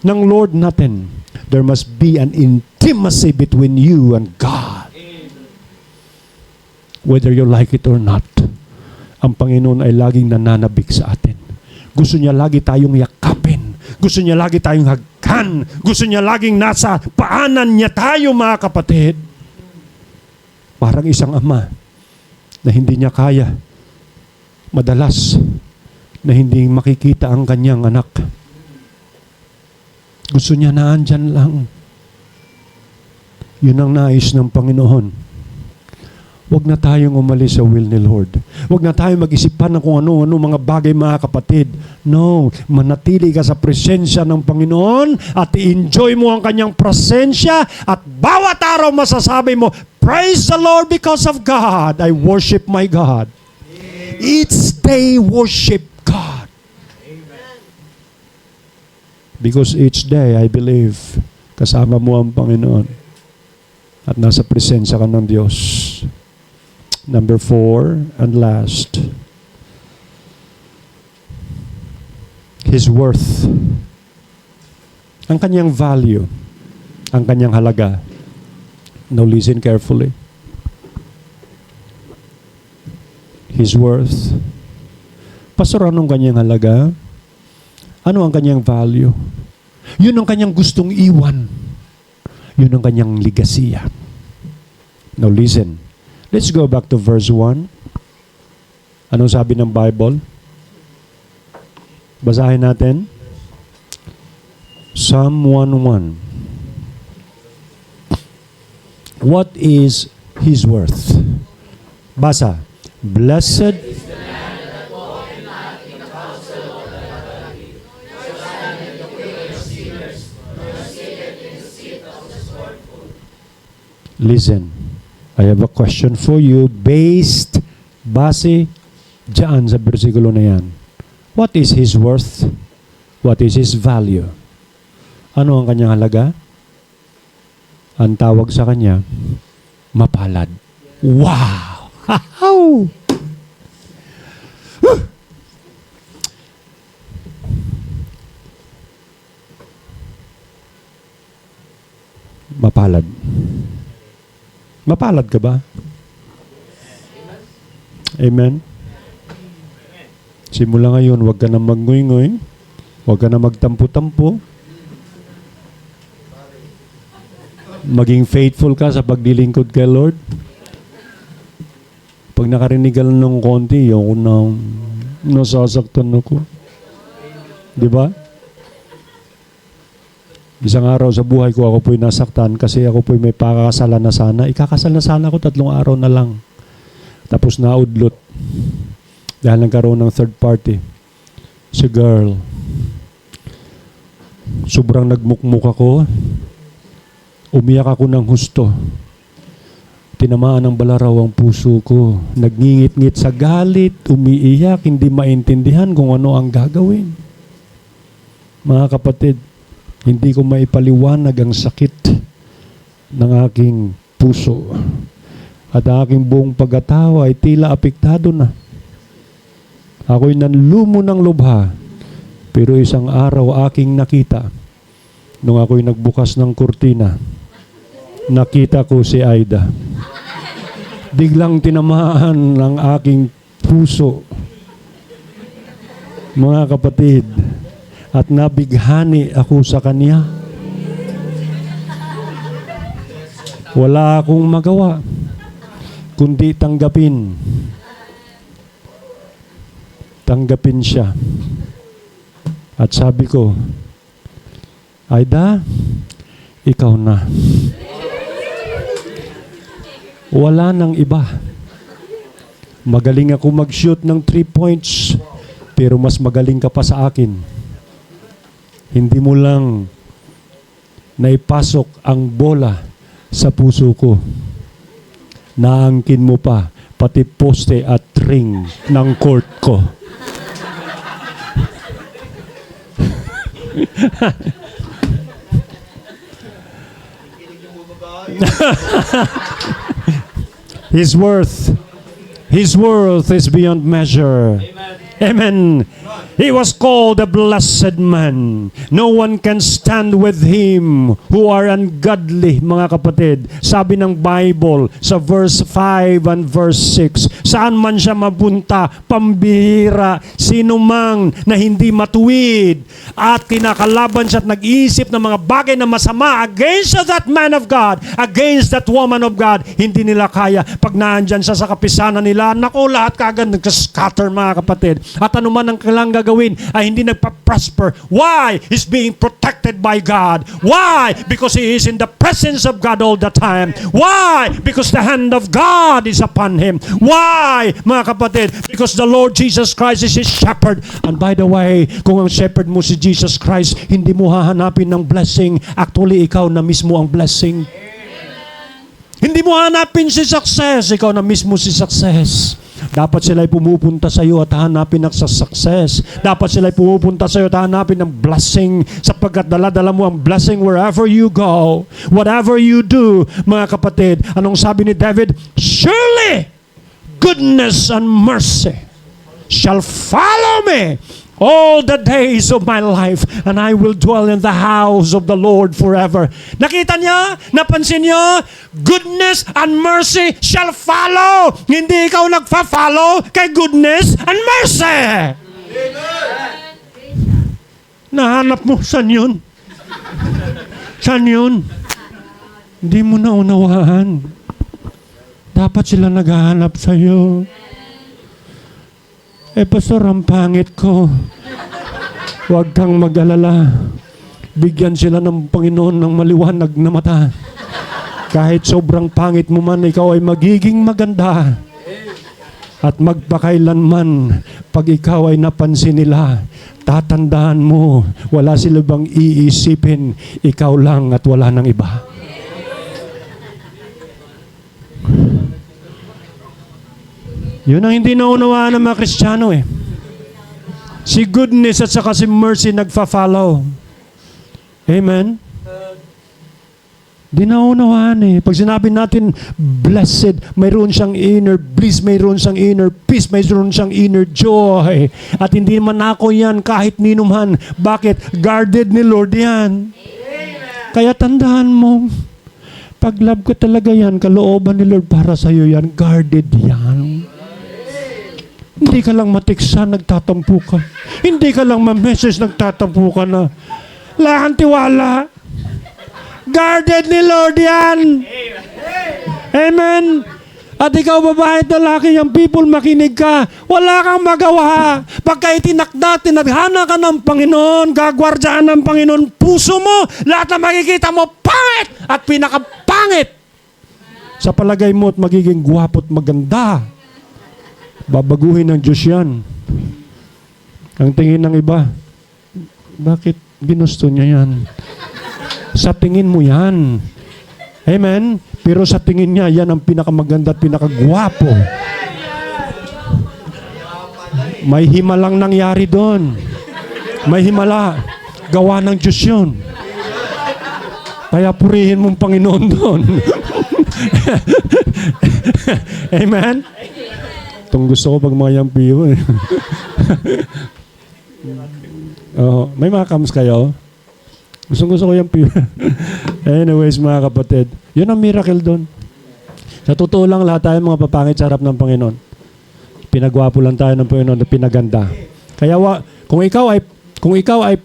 Ng Lord natin. There must be an intimacy between you and God. Whether you like it or not, ang Panginoon ay laging nananabik sa atin. Gusto niya lagi tayong yakapin. Gusto niya lagi tayong hagkan. Gusto niya laging nasa paanan niya tayo, mga kapatid. Parang isang ama na hindi niya kaya madalas na hindi makikita ang kanyang anak. Gusto niya na andyan lang. Yun ang nais ng Panginoon. Huwag na tayong umalis sa will ni Lord. Huwag na tayong mag-isipan ng kung ano-ano mga bagay, mga kapatid. No, manatili ka sa presensya ng Panginoon at i-enjoy mo ang kanyang presensya at bawat araw masasabi mo, praise the Lord because of God. I worship my God. Each day worship God. Because each day I believe kasama mo ang Panginoon at nasa presensya ka ng Diyos. Number 4 and last, His worth. Ang kanyang value, ang kanyang halaga. Now listen carefully. His worth. Pastor, anong kanyang halaga? Ano ang kanyang value? Yun ang kanyang gustong iwan. Yun ang kanyang ligasiya. Now listen. Let's go back to verse 1. Anong sabi ng Bible? Basahin natin. Psalm 1:1. What is His worth? Basa. Blessed Listen. I have a question for you base dyan sa bersikulo na yan. What is His worth? What is His value? Ano ang kanyang halaga? Ang tawag sa kanya, mapalad. Wow! Mapalad. Mapalad ka ba? Amen? Simula ngayon, huwag ka na mag-ngoy-ngoy. Huwag ka na magtampo-tampo. Maging faithful ka sa pagdilingkod kay Lord. Pag nakarinig ka lang ng konti, yung nasasaktan ako. Di ba? Isang araw sa buhay ko, ako po'y nasaktan kasi ako po'y may pakakasalan na sana. Ikakasal na sana ako 3 araw na lang. Tapos naudlot. Dahil nagkaroon ng third party. Si girl. Sobrang nagmukmuk ako. Umiyak ako ng husto. Tinamaan ng balaraw ang puso ko. Nagngingit-ngit sa galit, umiiyak, hindi maintindihan kung ano ang gagawin. Mga kapatid, hindi ko maipaliwanag ang sakit ng aking puso. At aking buong pagkatao ay tila apektado na. Ako'y nanlumo ng lubha. Pero isang araw aking nakita, nung ako'y nagbukas ng kurtina, nakita ko si Aida. Biglang tinamaan ang aking puso. Mga kapatid, at nabighani ako sa Kanya. Wala akong magawa, kundi tanggapin. Tanggapin siya. At sabi ko, Aida, ikaw na. Wala nang iba. Magaling ako mag-shoot ng 3 points, pero mas magaling ka pa sa akin. Hindi mo lang naipasok ang bola sa puso ko. Naangkin mo pa pati poste at ring ng court ko. His worth is beyond measure. Amen. He was called a blessed man. No one can stand with him who are ungodly, mga kapatid. Sabi ng Bible sa verse 5 and verse 6, saan man siya mapunta, pambihira, sino mang na hindi matuwid at kinakalaban siya at nag-iisip ng mga bagay na masama against that man of God, against that woman of God, hindi nila kaya. Pag naandyan siya sa kapisanan nila, naku, lahat kagad nag-scatter, mga kapatid. At ano man ang kailangang gagawin ay hindi nagpa-prosper. Why? He's being protected by God. Why? Because he is in the presence of God all the time. Why? Because the hand of God is upon him. Why? Mga kapatid, because the Lord Jesus Christ is his shepherd. And by the way, kung ang shepherd mo si Jesus Christ, hindi mo hahanapin ng blessing. Actually, ikaw na mismo ang blessing. Hindi mo hanapin si success, ikaw na mismo si success. Dapat sila'y pumupunta sa iyo at hanapin ang success. Dapat sila'y pumupunta sa iyo at hanapin ang blessing, sapagkat dala-dala mo ang blessing wherever you go, whatever you do. Mga kapatid, anong sabi ni David? Surely goodness and mercy shall follow me all the days of my life, and I will dwell in the house of the Lord forever. Nakita niya? Napansin niyo? Goodness and mercy shall follow. Hindi ikaw nagfa-follow kay goodness and mercy. Nahanap mo, saan yun? Saan yun? Hindi mo na unawaan. Dapat sila naghahanap sa iyo. Pastor, ang pangit ko. Huwag kang mag-alala. Bigyan sila ng Panginoon ng maliwanag na mata. Kahit sobrang pangit mo man, ikaw ay magiging maganda. At magpakailanman, pag ikaw ay napansin nila, tatandaan mo, wala sila bang iisipin, ikaw lang at wala nang iba. Yun ang hindi naunawaan ng mga Kristiyano eh. Si goodness at saka si mercy nagfa-follow. Amen? Di naunawaan eh. Pag sinabi natin, blessed, mayroon siyang inner bliss, mayroon siyang inner peace, mayroon siyang inner joy. At hindi man ako yan kahit ninuman. Bakit? Guarded ni Lord yan. Kaya tandaan mo, pag love ko talaga yan, kalooban ni Lord para sa iyo yan, guarded yan. Hindi ka lang matiksa, nagtatampo ka. Hindi ka lang ma-message, nagtatampo ka na. Wala kang tiwala. Guarded ni Lord yan. Amen. At ikaw, babae at lalaki, yung people, makinig ka. Wala kang magawa. Pagka itinakda, tinaghana ka ng Panginoon, gagwardyaan ng Panginoon, puso mo, lahat na makikita mo, pangit at pinakapangit. Sa palagay mo at magiging gwapo at maganda. Babaguhin ng Diyos yan. Ang tingin ng iba, bakit ginusto niya yan? Sa tingin mo yan. Amen? Pero sa tingin niya, yan ang pinakamaganda at pinakagwapo. May himalang nangyari doon. May himala. Gawa ng Diyos yun. Kaya purihin mong Panginoon doon. Amen? Itong gusto ko pag mga young people. May mga cams kayo? Gusto ko yung people. Anyways, mga kapatid, yun ang miracle doon. Sa totoo lang, lahat tayo mga papangit sa harap ng Panginoon. Pinagwapo lang tayo ng Panginoon na pinaganda. Kaya kung ikaw ay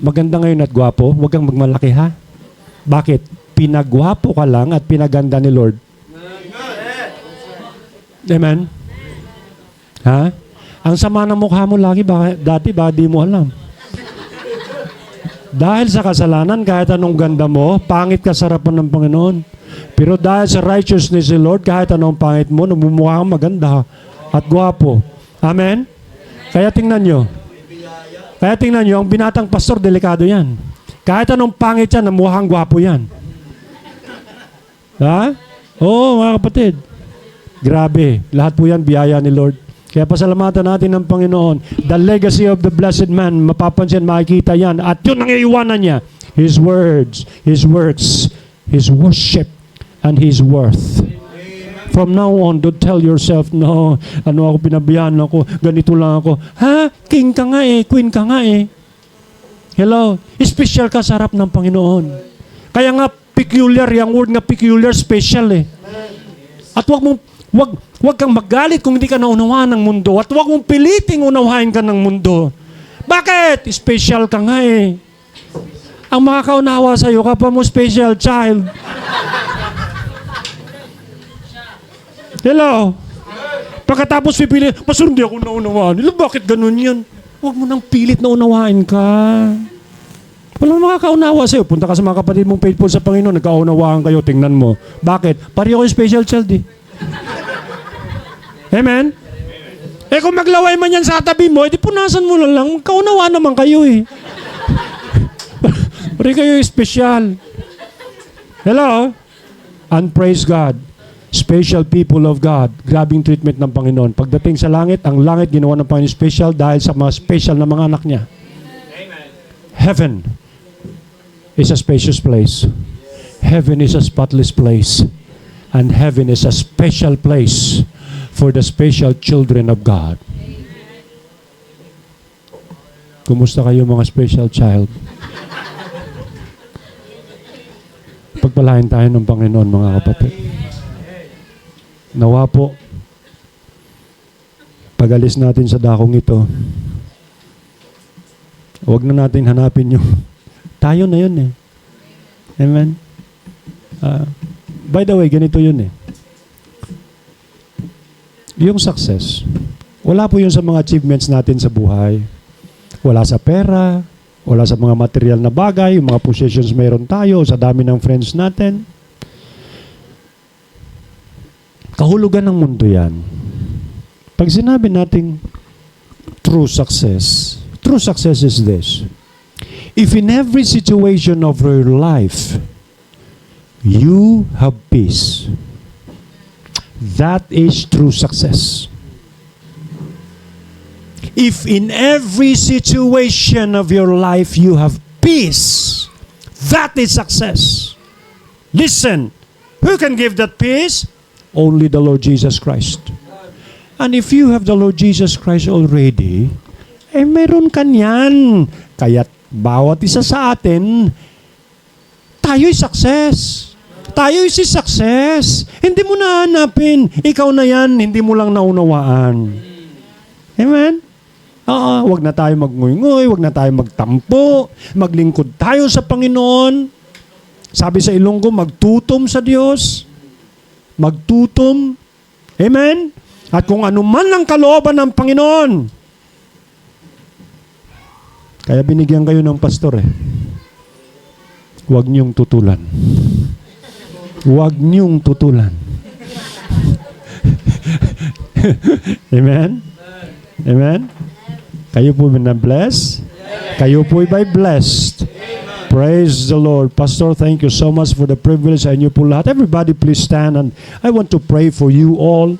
maganda ngayon at gwapo, huwag kang magmalaki ha. Bakit? Pinagwapo ka lang at pinaganda ni Lord. Amen? Ha? Ang sama ng mukha mo lagi, dati di mo alam. Dahil sa kasalanan, kahit anong ganda mo, pangit ka sa harapan ng Panginoon. Pero dahil sa righteousness ni Lord, kahit anong pangit mo, namumukha kang maganda at gwapo. Amen? Kaya tingnan nyo, ang binatang pastor, delikado yan. Kahit anong pangit yan, namukhang gwapo yan. Ha? Oo, mga kapatid. Grabe. Lahat po yan, biyaya ni Lord. Kaya pasalamatan natin ng Panginoon. The legacy of the blessed man, mapapansin, makikita yan. At yun ang iiwanan niya. His words, His works, His worship, and His worth. From now on, don't tell yourself, no, ano ako, pinabayaan ako, ganito lang ako. Ha? King ka nga eh, queen ka nga eh. Hello? Special ka sa harap ng Panginoon. Kaya nga, peculiar, yung word nga peculiar, special eh. At wag kang magalit kung hindi ka naunawaan ng mundo. At wag mong piliting unawain ka ng mundo. Bakit? Special ka nga eh. Ang makakaunawa sa'yo, kapag mo special child. Hello? Pagkatapos pipili, Pastor, hindi ako naunawaan. Bakit ganun yan? Huwag mo nang pilit na unawain ka. Walang makakaunawa sa'yo. Punta ka sa mga kapatid mong faithful sa Panginoon, nagkaunawaan kayo, tingnan mo. Bakit? Pareho kayo special child eh. Amen? Eh kung maglaway man yan sa tabi mo, edi punasan mo lang. Kaunawaan naman kayo eh. Pareho kayo special. Hello? And praise God. Special people of God. Grabing treatment ng Panginoon. Pagdating sa langit, ang langit ginawa ng Panginoon special dahil sa mga special na mga anak niya. Amen. Heaven is a spacious place. Heaven is a spotless place. And heaven is a special place for the special children of God. Kumusta kayo mga special child? Pagpalain tayo ng Panginoon mga kapatid. Nawa po, pag-alis natin sa dakong ito, huwag na natin hanapin yung tayo na yun eh. Amen? By the way, ganito yun eh. Yung success, wala po yun sa mga achievements natin sa buhay. Wala sa pera, wala sa mga material na bagay, yung mga possessions meron tayo, sa dami ng friends natin. Kahulugan ng mundo yan. Pag sinabi nating true success is this. If in every situation of your life, you have peace, that is true success. If in every situation of your life you have peace, that is success. Listen, who can give that peace? Only the Lord Jesus Christ. And if you have the Lord Jesus Christ already, meron ka niyan. Kaya't bawat isa sa atin, tayo'y success. Tayo'y si success. Hindi mo na hanapin. Ikaw na yan, hindi mo lang naunawaan. Amen? Wag na tayo magnguy-nguy, wag na tayo magtampo, maglingkod tayo sa Panginoon. Sabi sa Ilonggo, magtutom sa Diyos. Magtutom. Amen? At kung ano man ang kalooban ng Panginoon. Kaya binigyan kayo ng pastor eh. Huwag niyong tutulan. Huwag niyong tutulan. Amen? Amen? Kayo po na blessed? Kayo po by blessed. Praise the Lord. Pastor, thank you so much for the privilege. I knew po lahat. Everybody please stand and I want to pray for you all.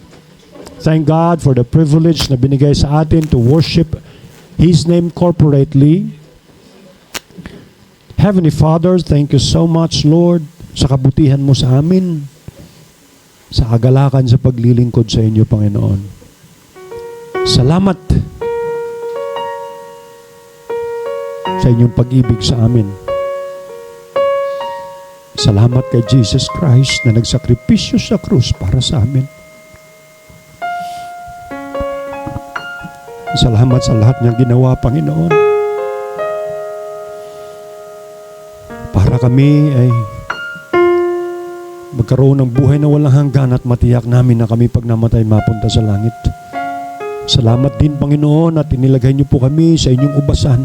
Thank God for the privilege na binigay sa atin to worship His name corporately. Heavenly Father, thank you so much, Lord, sa kabutihan mo sa amin, sa kagalakan sa paglilingkod sa inyo, Panginoon. Salamat sa inyong pag-ibig sa amin. Salamat kay Jesus Christ na nagsakripisyo sa krus para sa amin. Salamat sa lahat ng ginawa, Panginoon. Para kami ay magkaroon ng buhay na walang hanggan at matiyak namin na kami pag namatay mapunta sa langit. Salamat din, Panginoon, at inilagay niyo po kami sa inyong ubasan.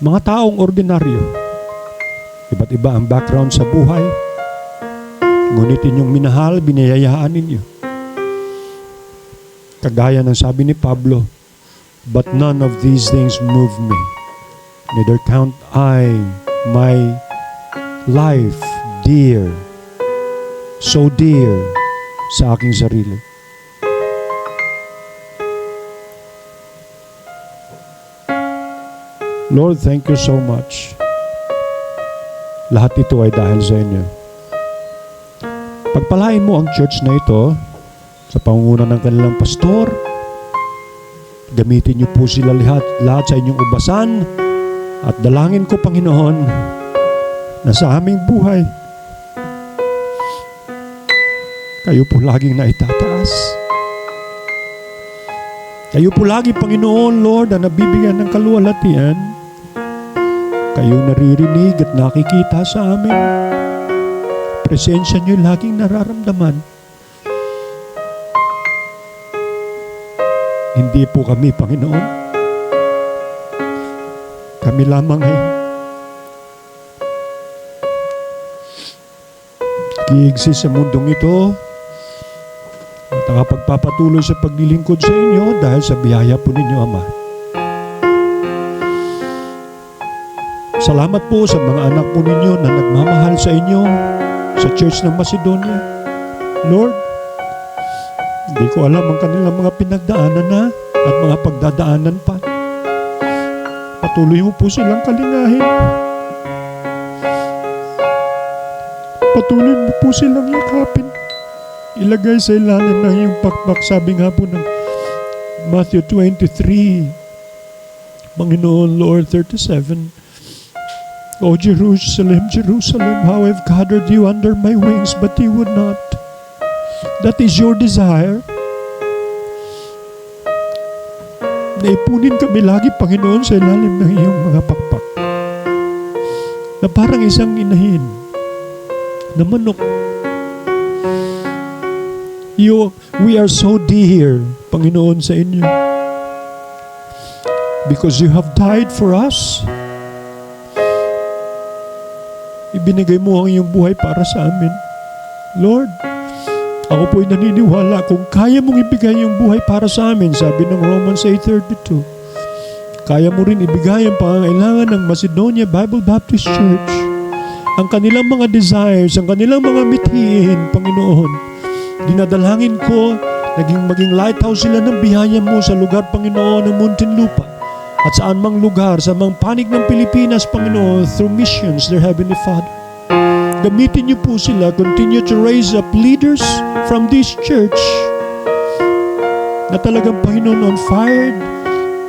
Mga taong ordinaryo. Iba't iba ang background sa buhay. Ngunit inyong minahal, biniyayaan ninyo. Kagaya ng sabi ni Pablo, "But none of these things move me. Neither count I my life dear, so dear sa aking sarili." Lord, thank you so much. Lahat ito ay dahil sa inyo. Pagpalain mo ang church na ito sa pangunguna ng kanilang pastor. Gamitin niyo po sila lahat sa inyong ubasan. At dalangin ko, Panginoon, na sa aming buhay, kayo po laging naitataas. Kayo po lagi, Panginoon, Lord, na nabibigyan ng kaluwalhatian. Kayo naririnig at nakikita sa amin. Presensya niyo laging nararamdaman. Hindi po kami, Panginoon. Kami lamang ay kiigsi sa mundong ito at nakapagpapatuloy sa paglilingkod sa inyo dahil sa biyaya po ninyo, Ama. Salamat po sa mga anak po ninyo na nagmamahal sa inyo sa Church ng Macedonia. Lord, hindi ko alam ang kanilang mga pinagdaanan na at mga pagdadaanan pa. Patuloy mo po silang kalingahin. Patuloy mo po silang yakapin. Ilagay sa ilalim ng iyong pakpak. Sabi nga po ng Matthew 23, Panginoon, Lord 37, "O Jerusalem, Jerusalem, how I've gathered you under my wings, but you would not." That is your desire. Naipunin kami lagi, Panginoon, sa ilalim ng iyong mga pakpak. Na parang isang inahin na manok. We are so dear, Panginoon, sa inyo. Because you have died for us. Ibinigay mo ang iyong buhay para sa amin. Lord, ako po'y naniniwala kung kaya mong ibigay yung buhay para sa amin, sabi ng Romans 8:32, kaya mo rin ibigay ang pangangailangan ng Macedonia Bible Baptist Church. Ang kanilang mga desires, ang kanilang mga mithiin, Panginoon. Dinadalangin ko, maging lighthouse sila ng biyaya mo sa lugar, Panginoon, ng Muntinlupa. At saan mang lugar, sa mga panig ng Pilipinas, Panginoon, through missions, their Heavenly Father. Gamitin niyo po sila, continue to raise up leaders from this church na talagang, Panginoon, on fire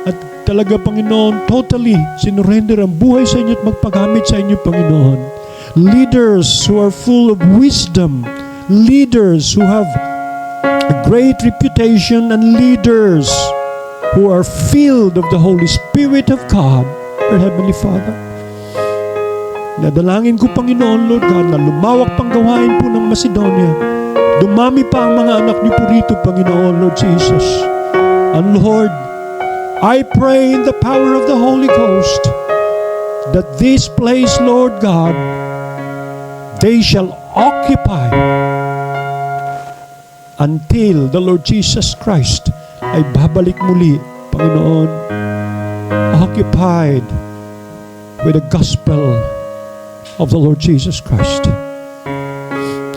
at talaga, Panginoon, totally sinurrender ang buhay sa inyo at magpagamit sa inyo, Panginoon. Leaders who are full of wisdom, leaders who have a great reputation, and leaders who are filled of the Holy Spirit of God, our Heavenly Father. Nadalangin ko, Panginoon, Lord God, na lumawak pang gawain po ng Macedonia. Dumami pa ang mga anak niyo po rito, Panginoon, Lord Jesus. And Lord, I pray in the power of the Holy Ghost that this place, Lord God, they shall occupy until the Lord Jesus Christ ay babalik muli, Panginoon, occupied with the gospel of the Lord Jesus Christ.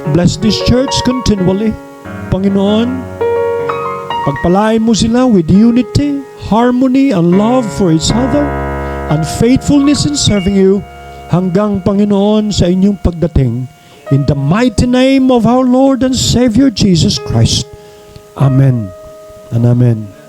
Bless this church continually, Panginoon. Pagpalain mo sila with unity, harmony, and love for each other, and faithfulness in serving you hanggang, Panginoon, sa inyong pagdating. In the mighty name of our Lord and Savior Jesus Christ. Amen and amen.